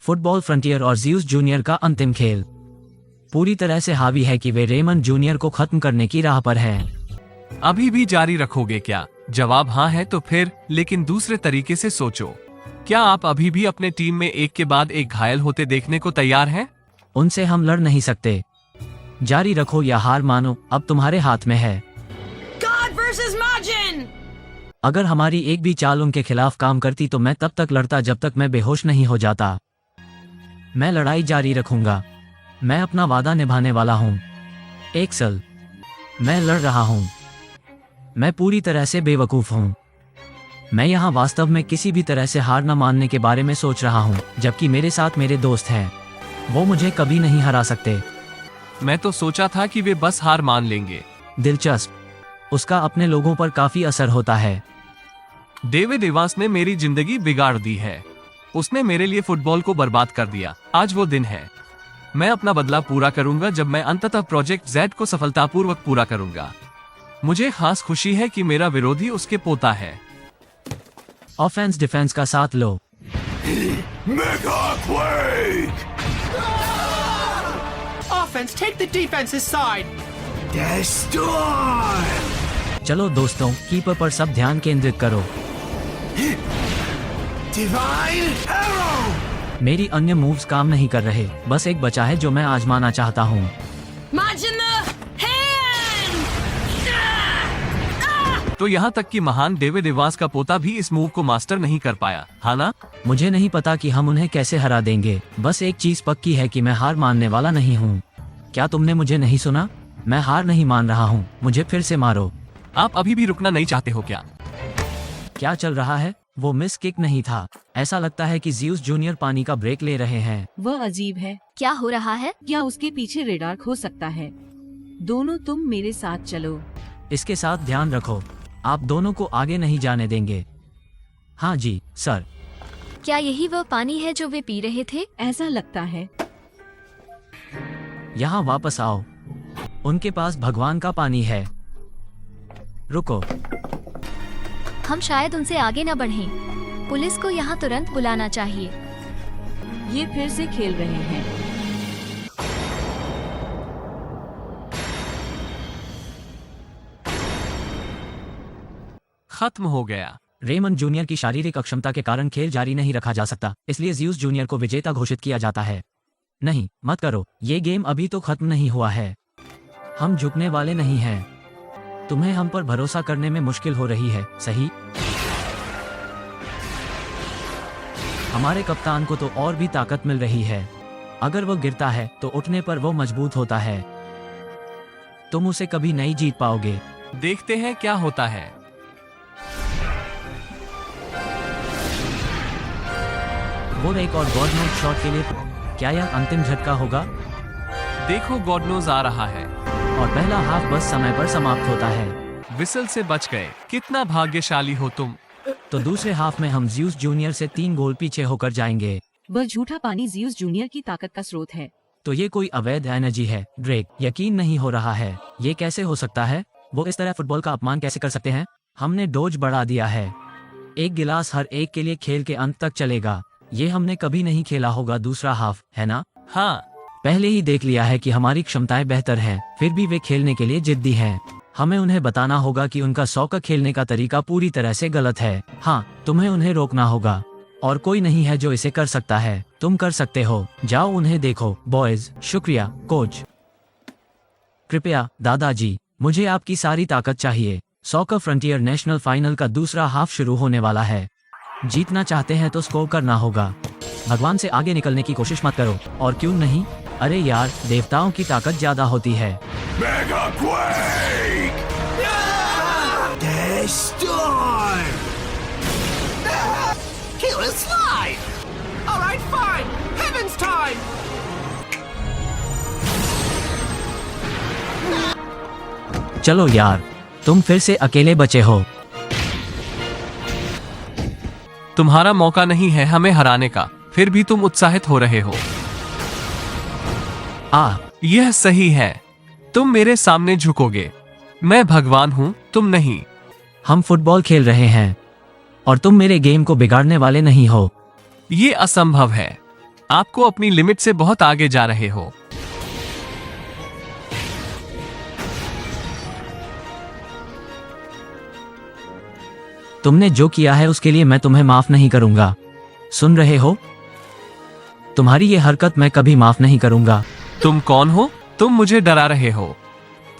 Football frontier और Zeus junior का अंतिम खेल पूरी तरह से हावी है कि वे रेमंड जूनियर को खत्म करने की राह पर हैं। अभी भी जारी रखोगे क्या? जवाब हाँ है तो फिर, लेकिन दूसरे तरीके से सोचो। क्या आप अभी भी अपने टीम में एक के बाद एक घायल होते देखने को तैयार हैं? उनसे हम लड़ नहीं सकते। जारी रखो या हार मानो, अब तुम्हारे हाथ में है। God versus Majin! अगर हमारी एक भी चाल उनके खिलाफ काम करती तो मैं तब तक लड़ता जब तक मैं बेहोश नहीं हो जाता। मैं लड़ाई जारी रखूंगा। मैं अपना वादा निभाने वाला हूँ। एक्सल, मैं लड़ रहा हूँ। मैं पूरी तरह से बेवकूफ हूँ। मैं यहाँ वास्तव में किसी भी तरह से हार न मानने के बारे में सोच रहा हूँ, जबकि मेरे साथ मेरे दोस्त हैं। वो मुझे कभी नहीं हरा सकते। मैं तो सोचा था कि वे बस हार मान लेंगे। दिलचस्प। उसका अपने लोगों पर काफी असर होता है। डेविड इवांस ने मेरी जिंदगी बिगाड़ दी है। उसने मेरे लिए फुटबॉल को बर्बाद कर दिया। आज वो दिन है। मैं अपना बदला पूरा करूंगा जब मैं अंततः प्रोजेक्ट जेड को सफलतापूर्वक पूरा करूंगा। मुझे खास खुशी है कि मेरा विरोधी उसके पोता है। ऑफेंस डिफेंस का साथ लो। Mega Quake! Offense, take the defense's side. Destroy! चलो दोस्तों, कीपर पर सब ध्यान केंद्रित करो। Divine Arrow! मेरी अन्य मूव्स काम नहीं कर रहे। बस एक बचा है जो मैं आजमाना चाहता हूँ। Majin the hand! तो यहाँ तक कि महान डेविड इवांस का पोता भी इस मूव को मास्टर नहीं कर पाया, हाँ ना? मुझे नहीं पता कि हम उन्हें कैसे हरा देंगे। बस एक चीज पक्की है कि मैं हार मानने वाला नहीं हूँ। क्या तुमने मुझे नहीं सुना? मैं हार नहीं मान रहा हूँ। मुझे फिर से मारो। आप अभी भी रुकना नहीं चाहते हो क्या? क्या चल रहा है? वो मिस किक नहीं था। ऐसा लगता है कि ज़्यूस जूनियर पानी का ब्रेक ले रहे हैं। वह अजीब है। क्या हो रहा है? या उसके पीछे रेडार हो सकता है। दोनों तुम मेरे साथ चलो। इसके साथ ध्यान रखो, आप दोनों को आगे नहीं जाने देंगे। हाँ जी सर। क्या यही वह पानी है जो वे पी रहे थे? ऐसा लगता है। यहाँ वापस आओ। उनके पास भगवान का पानी है। रुको। हम शायद उनसे आगे न बढ़ें। पुलिस को यहाँ तुरंत बुलाना चाहिए। ये फिर से खेल रहे हैं। खत्म हो गया। रेमंड जूनियर की शारीरिक अक्षमता के कारण खेल जारी नहीं रखा जा सकता, इसलिए ज़्यूस जूनियर को विजेता घोषित किया जाता है। नहीं, मत करो। ये गेम अभी तो खत्म नहीं हुआ है। हम झुकने वाले नहीं हैं। तुम्हें हम पर भरोसा करने में मुश्किल हो रही है, सही? हमारे कप्तान को तो और भी ताकत मिल रही है। अगर वो गिरता है तो उठने पर वो मजबूत होता है। तुम उसे कभी नहीं जीत पाओगे। देखते हैं क्या होता है। वो एक और गॉड नोज शॉट के लिए। क्या यह अंतिम झटका होगा? देखो, गॉड नोज आ रहा है। और पहला हाफ बस समय पर समाप्त होता है। विसल से बच गए। कितना भाग्यशाली हो तुम। तो दूसरे हाफ में हम ज़्यूस जूनियर से 3 गोल पीछे होकर जाएंगे। वह झूठा पानी ज़्यूस जूनियर की ताकत का स्रोत है। तो ये कोई अवैध एनर्जी है, ड्रेक। यकीन नहीं हो रहा है। ये कैसे हो सकता है? वो इस तरह फुटबॉल का अपमान कैसे कर सकते हैं? हमने डोज बढ़ा दिया है। एक गिलास हर एक के लिए खेल के अंत तक चलेगा। ये हमने कभी नहीं खेला होगा दूसरा हाफ, है ना? हाँ, पहले ही देख लिया है कि हमारी क्षमताएं बेहतर हैं, फिर भी वे खेलने के लिए जिद्दी हैं। हमें उन्हें बताना होगा कि उनका सॉकर खेलने का तरीका पूरी तरह से गलत है। हाँ, तुम्हें उन्हें रोकना होगा और कोई नहीं है जो इसे कर सकता है। तुम कर सकते हो। जाओ उन्हें देखो, बॉयज। शुक्रिया कोच। कृपया दादाजी, मुझे आपकी सारी ताकत चाहिए। सॉकर फ्रंटियर नेशनल फाइनल का दूसरा हाफ शुरू होने वाला है। जीतना चाहते हैं तो स्कोर करना होगा। भगवान से आगे निकलने की कोशिश मत करो। और क्यों नहीं? अरे यार, देवताओं की ताकत ज्यादा होती है। Mega Quake! Destroy! Killer slide! Alright, fine! Heaven's time! चलो यार, तुम फिर से अकेले बचे हो। तुम्हारा मौका नहीं है हमें हराने का, फिर भी तुम उत्साहित हो रहे हो। यह सही है। तुम मेरे सामने झुकोगे। मैं भगवान हूँ, तुम नहीं। हम फुटबॉल खेल रहे हैं और तुम मेरे गेम को बिगाड़ने वाले नहीं हो। ये असंभव है। आपको अपनी लिमिट से बहुत आगे जा रहे हो। तुमने जो किया है उसके लिए मैं तुम्हें माफ नहीं करूंगा। सुन रहे हो? तुम्हारी ये हरकत मैं कभी माफ नहीं करूंगा। तुम कौन हो? तुम मुझे डरा रहे हो।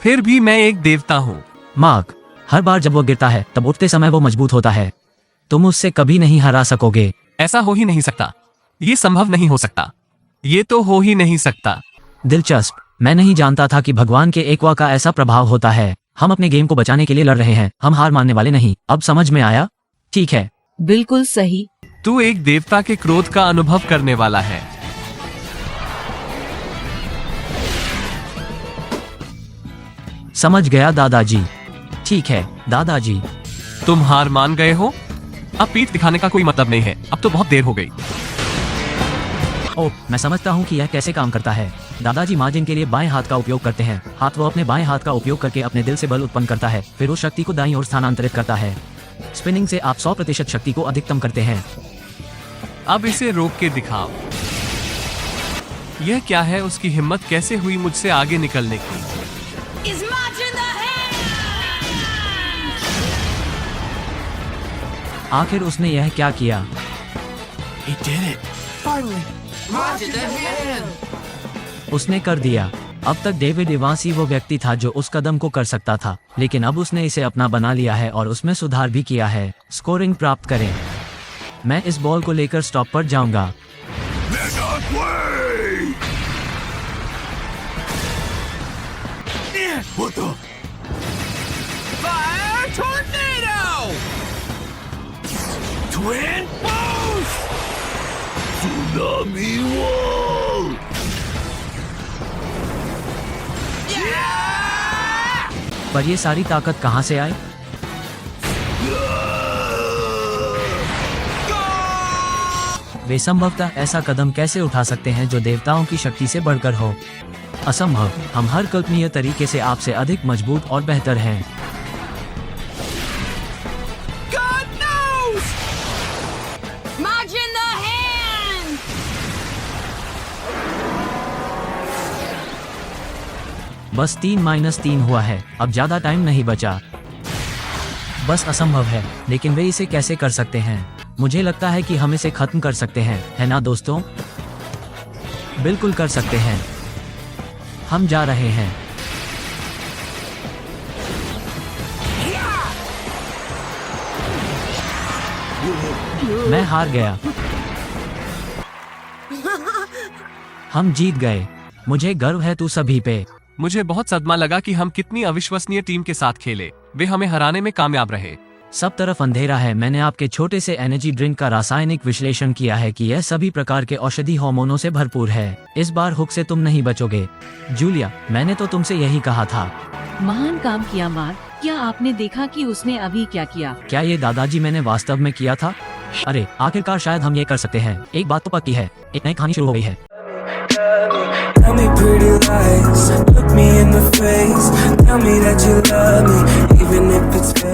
फिर भी मैं एक देवता हूँ। मार्क, हर बार जब वो गिरता है तब उठते समय वो मजबूत होता है। तुम उससे कभी नहीं हरा सकोगे। ऐसा हो ही नहीं सकता। ये संभव नहीं हो सकता। ये तो हो ही नहीं सकता। दिलचस्प। मैं नहीं जानता था कि भगवान के एकवा का ऐसा प्रभाव होता है। हम अपने गेम को बचाने के लिए लड़ रहे हैं, हम हार मानने वाले नहीं। अब समझ में आया? ठीक है। बिल्कुल सही। तू एक देवता के क्रोध का अनुभव करने वाला है। समझ गया दादाजी। ठीक है दादाजी। तुम हार मान गए हो। अब पीठ दिखाने का कोई मतलब नहीं है। अब तो बहुत देर हो गई। ओह, मैं समझता हूँ कि यह कैसे काम करता है। दादाजी मार्जिन के लिए बाएं हाथ का उपयोग करते हैं। हाथ वो अपने बाएं हाथ का उपयोग करके अपने दिल से बल उत्पन्न करता है, फिर उस शक्ति को दाईं ओर स्थानांतरित करता है। स्पिनिंग से आप 100% शक्ति को अधिकतम करते हैं। अब इसे रोक के दिखाओ। यह क्या है? उसकी हिम्मत कैसे हुई मुझसे आगे निकलने की? Is Majin the hand? आखिर उसने यह क्या किया? He did it. Majin the hand. उसने कर दिया। अब तक डेविड इवांस ही वो व्यक्ति था जो उस कदम को कर सकता था, लेकिन अब उसने इसे अपना बना लिया है और उसमें सुधार भी किया है। स्कोरिंग प्राप्त करें। मैं इस बॉल को लेकर स्टॉप पर जाऊंगा। Mega Quake! What the? Fire tornado! Twin Boost! Tsunami Wall! पर ये सारी ताकत कहाँ से आई? वे संभवतः ऐसा कदम कैसे उठा सकते हैं जो देवताओं की शक्ति से बढ़कर हो? असंभव। हम हर कल्पनीय तरीके से आपसे अधिक मजबूत और बेहतर हैं। God knows! Majin the hand! बस 3-3 हुआ है। अब ज्यादा टाइम नहीं बचा। बस असंभव है, लेकिन वे इसे कैसे कर सकते हैं? मुझे लगता है कि हम इसे खत्म कर सकते हैं, है ना दोस्तों? बिल्कुल कर सकते हैं। हम जा रहे हैं। मैं हार गया। हम जीत गए। मुझे गर्व है तू सभी पे। मुझे बहुत सदमा लगा कि हम कितनी अविश्वसनीय टीम के साथ खेले। वे हमें हराने में कामयाब रहे। सब तरफ अंधेरा है। मैंने आपके छोटे से एनर्जी ड्रिंक का रासायनिक विश्लेषण किया है कि यह सभी प्रकार के औषधि हार्मोनों से भरपूर है। इस बार हुक से तुम नहीं बचोगे। जूलिया, मैंने तो तुमसे यही कहा था। महान काम किया मार्क। क्या आपने देखा कि उसने अभी क्या किया? क्या ये दादाजी मैंने वास्तव में किया था? अरे आखिरकार शायद हम ये कर सकते हैं। एक बात तो पक्की है, एक नई कहानी शुरू हो गई है। Tell me pretty lies, look me in the face, tell me that you love me, even if it's fake.